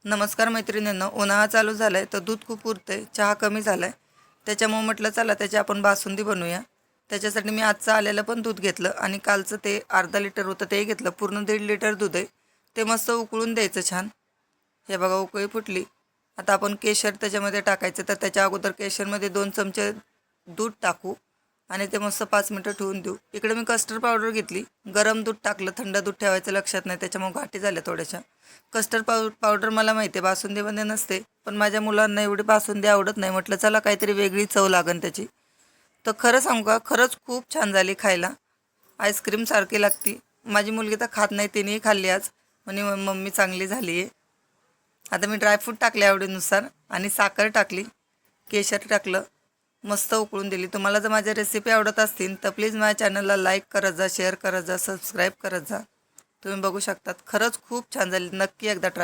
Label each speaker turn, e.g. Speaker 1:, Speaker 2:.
Speaker 1: नमस्कार मैत्रिणींनो, उन्हाळा चालू झाला आहे तर दूध खूप उरतंय, चहा कमी झाला आहे. त्याच्यामुळे म्हटलं चला त्याची आपण बासुंदी बनवूया. त्याच्यासाठी मी आजचं आलेलं पण दूध घेतलं आणि कालचं ते अर्धा लिटर होतं ते घेतलं. पूर्ण 1.5 लिटर दूध आहे. ते मस्त उकळून द्यायचं छान. हे बघा उकळी फुटली. आता आपण केशर त्याच्यामध्ये टाकायचं. तर त्याच्या अगोदर केशरमध्ये 2 चमचे दूध टाकू आणि ते मस्त 5 मिनटं ठेवून देऊ. इकडे मी कस्टर्ड पावडर घेतली. गरम दूध टाकलं, थंड दूध ठेवायचं लक्षात नाही, त्याच्यामुळे घाटी झाल्या थोड्याशा. कस्टर्ड पावडर मला माहिती आहे बासुंदीमध्ये नसते, पण माझ्या मुलांना एवढी बासुंदी आवडत नाही. म्हटलं चला काहीतरी वेगळी चव लागन त्याची. तर खरं सांगू का, खरंच खूप छान झाली खायला. आईस्क्रीम सारखी लागती. माझी मुलगी तर खात नाही, तिनेही खाल्ली आज. म्हणे मम्मी चांगली झाली आहे. आता मी ड्रायफ्रूट टाकले आवडीनुसार आणि साखर टाकली, केशर टाकलं, मस्त उकळून दिली. तुम्हाला जर माझ्या रेसिपी आवडत असतील तर प्लीज माझ्या चॅनलला लाईक करत जा, शेअर करत जा, सबस्क्राईब करत जा. तुम्ही बघू शकतात खरंच खूप छान झाली. नक्की एकदा ट्राय